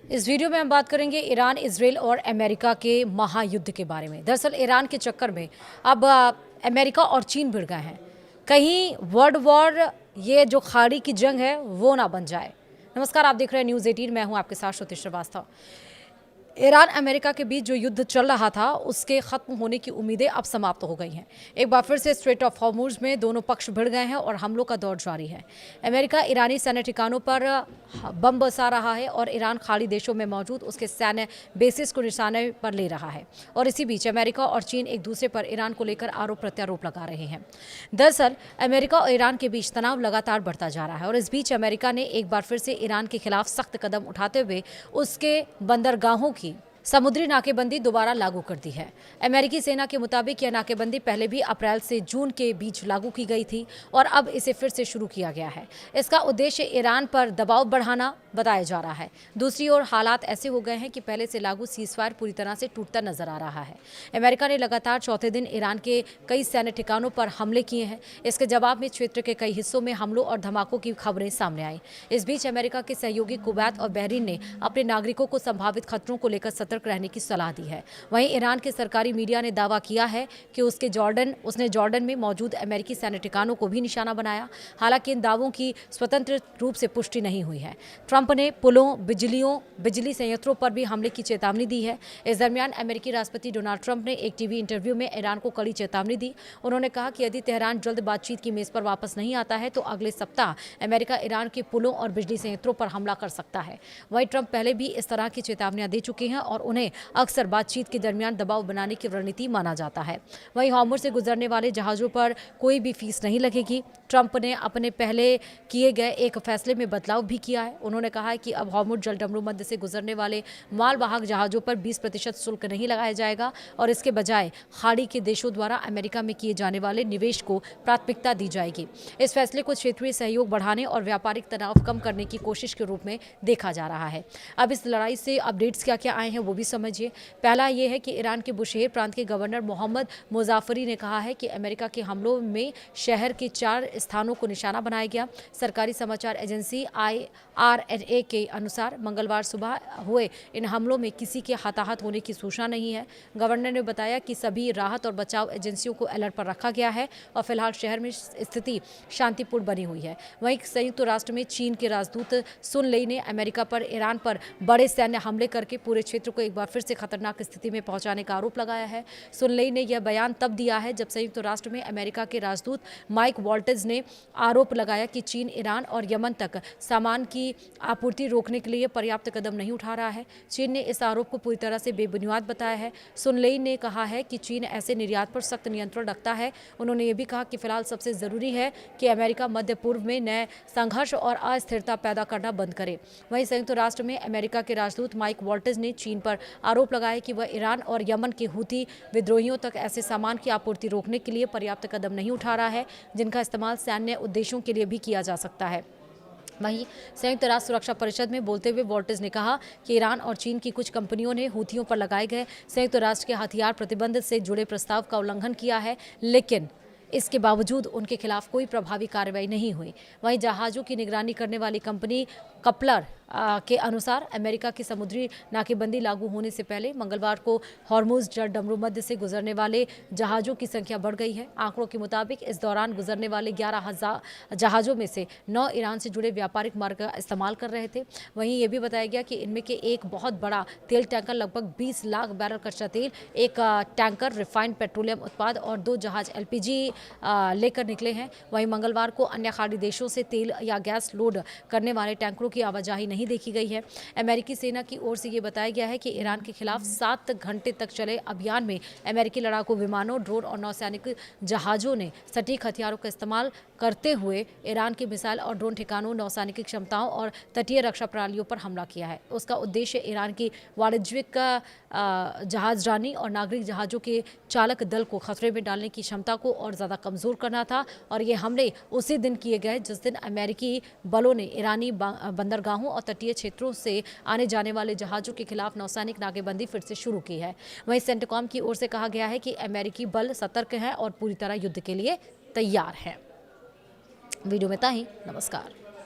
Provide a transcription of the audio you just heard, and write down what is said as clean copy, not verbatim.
इस वीडियो में हम बात करेंगे ईरान, इजराइल और अमेरिका के महायुद्ध के बारे में। दरअसल ईरान के चक्कर में अब अमेरिका और चीन भिड़ गए हैं। कहीं वर्ल्ड वॉर, ये जो खाड़ी की जंग है, वो ना बन जाए। नमस्कार, आप देख रहे हैं न्यूज़ 18। मैं हूं आपके साथ श्रुति श्रीवास्तव। ईरान अमेरिका के बीच जो युद्ध चल रहा था, उसके खत्म होने की उम्मीदें अब समाप्त हो गई हैं। एक बार फिर से स्ट्रेट ऑफ हॉर्मुज में दोनों पक्ष भिड़ गए हैं और हमलों का दौर जारी है। अमेरिका ईरानी सैन्य ठिकानों पर बम बरसा रहा है और ईरान खाड़ी देशों में मौजूद उसके सैन्य बेसिस को निशाने पर ले रहा है। और इसी बीच अमेरिका और चीन एक दूसरे पर ईरान को लेकर आरोप प्रत्यारोप लगा रहे हैं। दरअसल अमेरिका और ईरान के बीच तनाव लगातार बढ़ता जा रहा है और इस बीच अमेरिका ने एक बार फिर से ईरान के खिलाफ सख्त कदम उठाते हुए उसके बंदरगाहों की समुद्री नाकेबंदी दोबारा लागू कर दी है। अमेरिकी सेना के मुताबिक यह नाकेबंदी पहले भी अप्रैल से जून के बीच लागू की गई थी और अब इसे फिर से शुरू किया गया है। इसका उद्देश्य ईरान पर दबाव बढ़ाना बताया जा रहा है। दूसरी ओर हालात ऐसे हो गए हैं कि पहले से लागू सीजफायर पूरी तरह से टूटता नजर आ रहा है। अमेरिका ने लगातार चौथे दिन ईरान के कई सैन्य ठिकानों पर हमले किए हैं। इसके जवाब में क्षेत्र के कई हिस्सों में हमलों और धमाकों की खबरें सामने आई। इस बीच अमेरिका के सहयोगी कुवैत और बहरीन ने अपने नागरिकों को संभावित खतरों को लेकर सतर्क रहने की सलाह दी है। वहीं ईरान के सरकारी मीडिया ने दावा किया है कि उसने जॉर्डन में मौजूद अमेरिकी सैन्य ठिकानों को भी निशाना बनाया। हालांकि इन दावों की स्वतंत्र रूप से पुष्टि नहीं हुई है। ट्रंप ने पुलों, बिजली संयंत्रों पर भी हमले की चेतावनी दी है। इस दरमियान अमेरिकी राष्ट्रपति डोनाल्ड ट्रंप ने एक टीवी इंटरव्यू में ईरान को कड़ी चेतावनी दी। उन्होंने कहा कि यदि तेहरान जल्द बातचीत की मेज पर वापस नहीं आता है तो अगले सप्ताह अमेरिका ईरान के पुलों और बिजली संयंत्रों पर हमला कर सकता है। वहीं ट्रंप पहले भी इस तरह की चेतावनियां दे चुके हैं और उन्हें अक्सर बातचीत के दरमियान दबाव बनाने की रणनीति माना जाता है। वहीं हॉर्मुज से गुजरने वाले जहाजों पर कोई भी फीस नहीं लगेगी। ट्रंप ने अपने पहले किए गए एक फैसले में बदलाव भी किया है। उन्होंने कहा है कि अब हॉर्मुज जलडमरू मध्य से गुजरने वाले मालवाहक जहाजों पर 20% शुल्क नहीं लगाया जाएगा और इसके बजाय खाड़ी के देशों द्वारा अमेरिका में किए जाने वाले निवेश को प्राथमिकता दी जाएगी। इस फैसले को क्षेत्रीय सहयोग बढ़ाने और व्यापारिक तनाव कम करने की कोशिश के रूप में देखा जा रहा है। अब इस लड़ाई से अपडेट्स क्या क्या आए हैं वो भी समझिए। पहला ये है कि ईरान के बुशेहर प्रांत के गवर्नर मोहम्मद मुजाफरी ने कहा है कि अमेरिका के हमलों में शहर के 4 स्थानों को निशाना बनाया गया। सरकारी समाचार एजेंसी IRNA के अनुसार मंगलवार सुबह हुए इन हमलों में किसी के हताहत होने की सूचना नहीं है। गवर्नर ने बताया कि सभी राहत और बचाव एजेंसियों को अलर्ट पर रखा गया है और फिलहाल शहर में स्थिति शांतिपूर्ण बनी हुई है। वहीं संयुक्त राष्ट्र में चीन के राजदूत सुन लेई ने अमेरिका पर ईरान पर बड़े सैन्य हमले करके पूरे क्षेत्र को एक बार फिर से खतरनाक स्थिति में पहुंचाने का आरोप लगाया है। सुन लेई ने यह बयान तब दिया है जब संयुक्त राष्ट्र में अमेरिका के राजदूत माइक वॉल्टेज ने आरोप लगाया कि चीन ईरान और यमन तक सामान की आपूर्ति रोकने के लिए पर्याप्त कदम नहीं उठा रहा है। चीन ने इस आरोप को पूरी तरह से बेबुनियाद बताया है। सुन लेई ने कहा है कि चीन ऐसे निर्यात पर सख्त नियंत्रण रखता है। उन्होंने ये भी कहा कि फिलहाल सबसे जरूरी है कि अमेरिका मध्य पूर्व में नए संघर्ष और अस्थिरता पैदा करना बंद करे। वहीं संयुक्त राष्ट्र में अमेरिका के राजदूत माइक वॉल्टेज ने चीन पर आरोप लगाया कि वह ईरान और यमन के हूती विद्रोहियों तक ऐसे सामान की आपूर्ति रोकने के लिए पर्याप्त कदम नहीं उठा रहा है जिनका इस्तेमाल सैन्य उद्देश्यों के लिए भी किया जा सकता है। वहीं संयुक्त राष्ट्र सुरक्षा परिषद में बोलते हुए वॉल्टेज ने कहा कि ईरान और चीन की कुछ कंपनियों ने हूथियों पर लगाए गए संयुक्त राष्ट्र के हथियार प्रतिबंध से जुड़े प्रस्ताव का उल्लंघन किया है, लेकिन इसके बावजूद उनके खिलाफ कोई प्रभावी कार्रवाई नहीं हुई। वहीं जहाज़ों की निगरानी करने वाली कंपनी कपलर के अनुसार अमेरिका की समुद्री नाकेबंदी लागू होने से पहले मंगलवार को हॉर्मुज जलडमरू मध्य से गुजरने वाले जहाज़ों की संख्या बढ़ गई है। आंकड़ों के मुताबिक इस दौरान गुजरने वाले 11,000 जहाज़ों में से 9 ईरान से जुड़े व्यापारिक मार्ग का इस्तेमाल कर रहे थे। वहीं ये भी बताया गया कि इनमें के एक बहुत बड़ा तेल टैंकर लगभग 20 लाख बैरल कच्चा तेल, एक टैंकर रिफाइंड पेट्रोलियम उत्पाद और 2 जहाज LPG लेकर निकले हैं। वहीं मंगलवार को अन्य खाड़ी देशों से तेल या गैस लोड करने वाले टैंकरों की आवाजाही नहीं देखी गई है। अमेरिकी सेना की ओर से ये बताया गया है कि ईरान के खिलाफ 7 घंटे तक चले अभियान में अमेरिकी लड़ाकू विमानों, ड्रोन और नौसैनिक जहाज़ों ने सटीक हथियारों का इस्तेमाल करते हुए ईरान के मिसाइल और ड्रोन ठिकानों, नौसैनिक क्षमताओं और तटीय रक्षा प्रणालियों पर हमला किया है। उसका उद्देश्य ईरान की वाणिज्यिक जहाजरानी और नागरिक जहाज़ों के चालक दल को खतरे में डालने की क्षमता को और ज़्यादा कमज़ोर करना था और ये हमले उसी दिन किए गए जिस दिन अमेरिकी बलों ने ईरानी बंदरगाहों और तटीय क्षेत्रों से आने जाने वाले जहाज़ों के खिलाफ नौसैनिक नाकेबंदी फिर से शुरू की है। वहीं सेंटकॉम की ओर से कहा गया है कि अमेरिकी बल सतर्क हैं और पूरी तरह युद्ध के लिए तैयार हैं। वीडियो में इतना ही। नमस्कार।